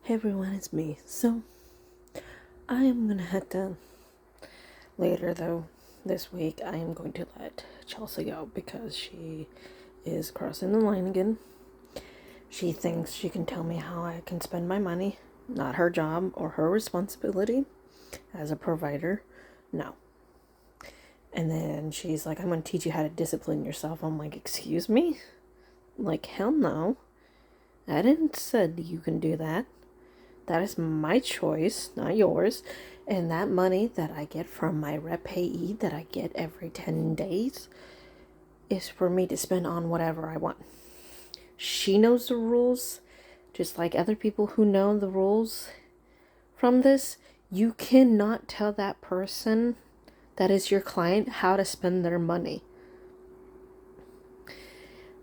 Hey everyone, it's me. So, I am gonna have to, later though, this week, I am going to let Chelsea go because she is crossing the line again. She thinks she can tell me how I can spend my money, not her job or her responsibility as a provider. No. And then she's like, I'm gonna teach you how to discipline yourself. I'm like, excuse me? Like, hell no. I didn't said you can do that. That is my choice, not yours. And that money that I get from my rep payee that I get every 10 days is for me to spend on whatever I want. She knows the rules, just like other people who know the rules from this. You cannot tell that person that is your client how to spend their money.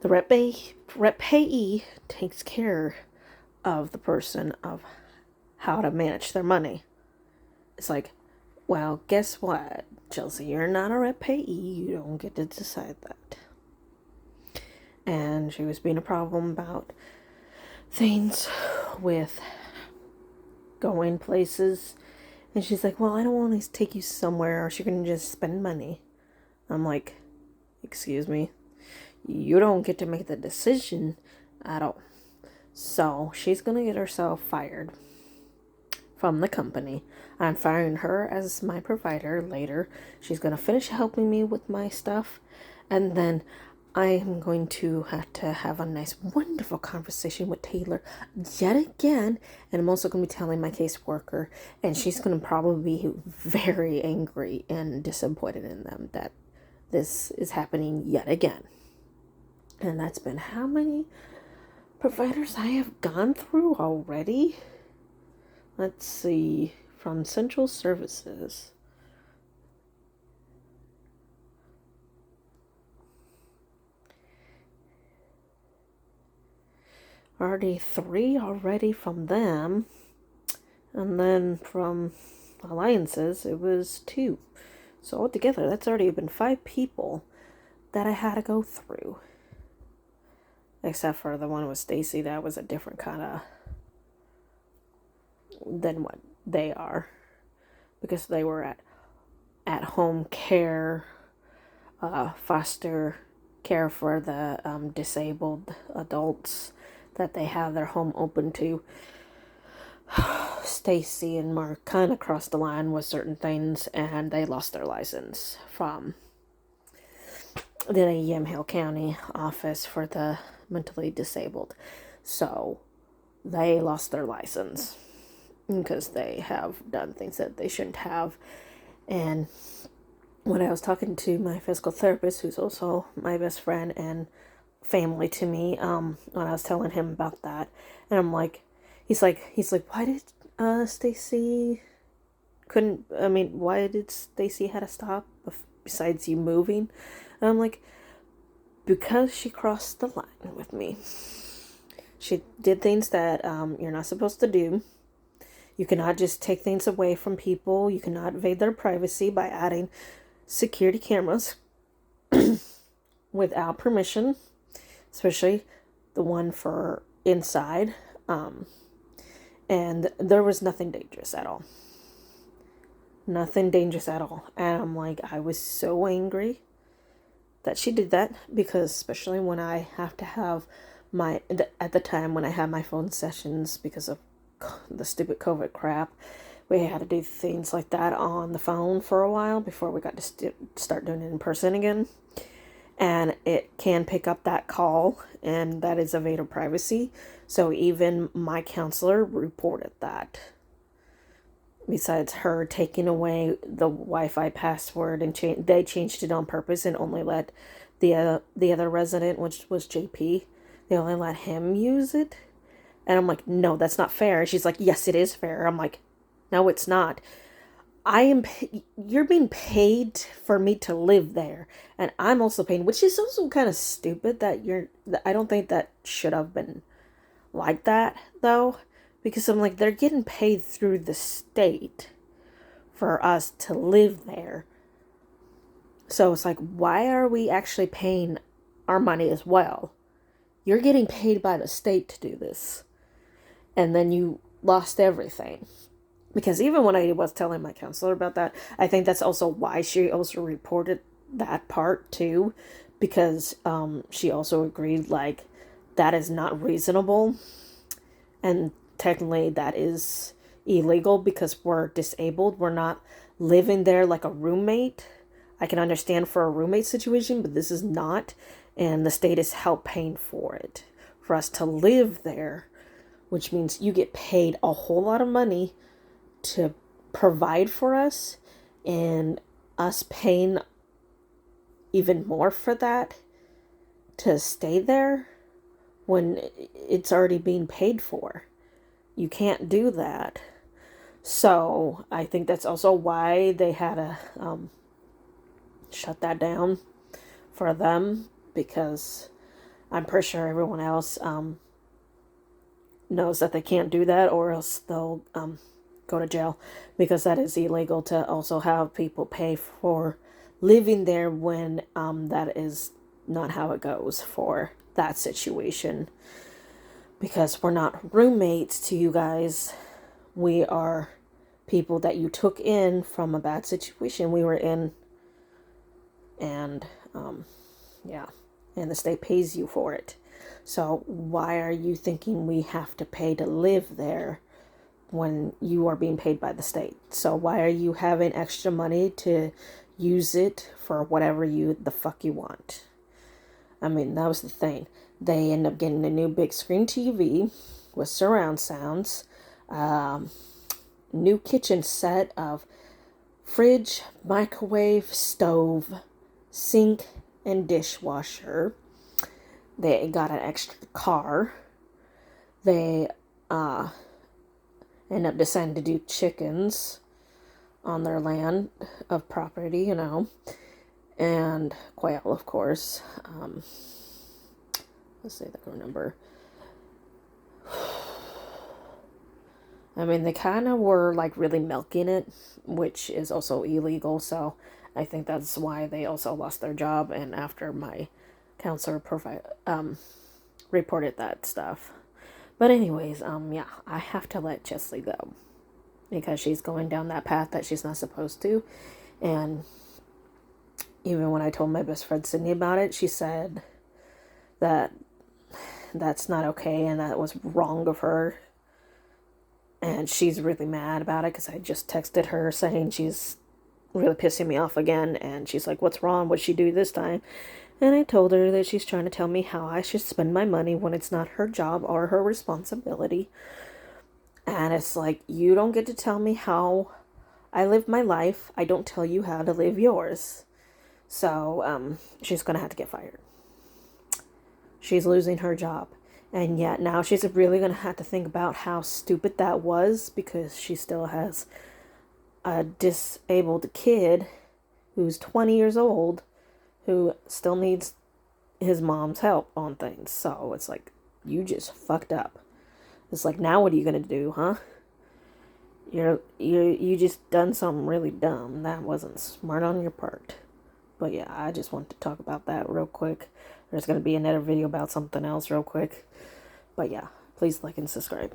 The rep payee takes care of the person of how to manage their money. It's like, well, guess what, Chelsea? You're not a rep payee. You don't get to decide that. And she was being a problem about things with going places. And she's like, well, I don't want to take you somewhere or she's going to just spend money. I'm like, excuse me? You don't get to make the decision at all. So she's going to get herself fired from the company. I'm firing her as my provider later. She's going to finish helping me with my stuff. And then I am going to have a nice, wonderful conversation with Taylor yet again. And I'm also going to be telling my caseworker. And she's going to probably be very angry and disappointed in them that this is happening yet again. And that's been how many providers I have gone through already? Let's see, from Central Services. Already 3 already from them. And then from Alliances, it was 2. So altogether, that's already been 5 people that I had to go through. Except for the one with Stacy, that was a different kind of than what they are, because they were at home care, foster care for the disabled adults that they have their home open to. Stacy and Mark kind of crossed the line with certain things, and they lost their license from the Yamhill County office for the mentally disabled. So they lost their license because they have done things that they shouldn't have. And when I was talking to my physical therapist, who's also my best friend and family to me, when I was telling him about that, and I'm like, he's like, why did Stacy why did Stacy had to stop besides you moving? And I'm like, because she crossed the line with me. She did things that you're not supposed to do. You cannot just take things away from people. You cannot invade their privacy by adding security cameras without permission, especially the one for inside. And there was nothing dangerous at all. Nothing dangerous at all. And I'm like, I was so angry that she did that, because especially when I have to have at the time when I had my phone sessions because of the stupid COVID crap, we had to do things like that on the phone for a while before we got to start doing it in person again. And it can pick up that call, and that is a invade of privacy. So even my counselor reported that. Besides her taking away the Wi-Fi password, and they changed it on purpose and only let the other resident, which was JP, they only let him use it. And I'm like, no, that's not fair. And she's like, yes, it is fair. I'm like, no, it's not. You're being paid for me to live there, and I'm also paying, which is also kind of stupid that I don't think that should have been like that though, because I'm like, they're getting paid through the state for us to live there. So it's like, why are we actually paying our money as well? You're getting paid by the state to do this. And then you lost everything. Because even when I was telling my counselor about that, I think that's also why she also reported that part too. Because she also agreed, like, that is not reasonable. And technically, that is illegal because we're disabled. We're not living there like a roommate. I can understand for a roommate situation, but this is not. And the state is help paying for it, for us to live there, which means you get paid a whole lot of money to provide for us, and us paying even more for that to stay there when it's already being paid for. You can't do that. So I think that's also why they had to shut that down for them, because I'm pretty sure everyone else knows that they can't do that, or else they'll go to jail, because that is illegal to also have people pay for living there when that is not how it goes for that situation. Because we're not roommates to you guys. We are people that you took in from a bad situation we were in. And yeah, and the state pays you for it. So why are you thinking we have to pay to live there when you are being paid by the state? So why are you having extra money to use it for whatever the fuck you want? I mean, that was the thing. They end up getting a new big screen TV with surround sounds, new kitchen set of fridge, microwave, stove, sink, and dishwasher. They got an extra car. They end up deciding to do chickens on their land of property, and quail, of course. Let's see if I can remember. I mean, they kind of were like really milking it, which is also illegal. So I think that's why they also lost their job. And after my counselor reported that stuff. But anyways, yeah, I have to let Chesley go because she's going down that path that she's not supposed to. And even when I told my best friend Sydney about it, she said that that's not okay and that was wrong of her. And she's really mad about it because I just texted her saying she's really pissing me off again. And she's like, what's wrong? What'd she do this time? And I told her that she's trying to tell me how I should spend my money when it's not her job or her responsibility. And it's like, you don't get to tell me how I live my life. I don't tell you how to live yours. So she's going to have to get fired. She's losing her job. And yet now she's really going to have to think about how stupid that was, because she still has a disabled kid who's 20 years old who still needs his mom's help on things. So it's like, you just fucked up. It's like, now what are you going to do, huh? You just done something really dumb. That wasn't smart on your part. But yeah, I just wanted to talk about that real quick. There's going to be another video about something else real quick. But yeah, please like and subscribe.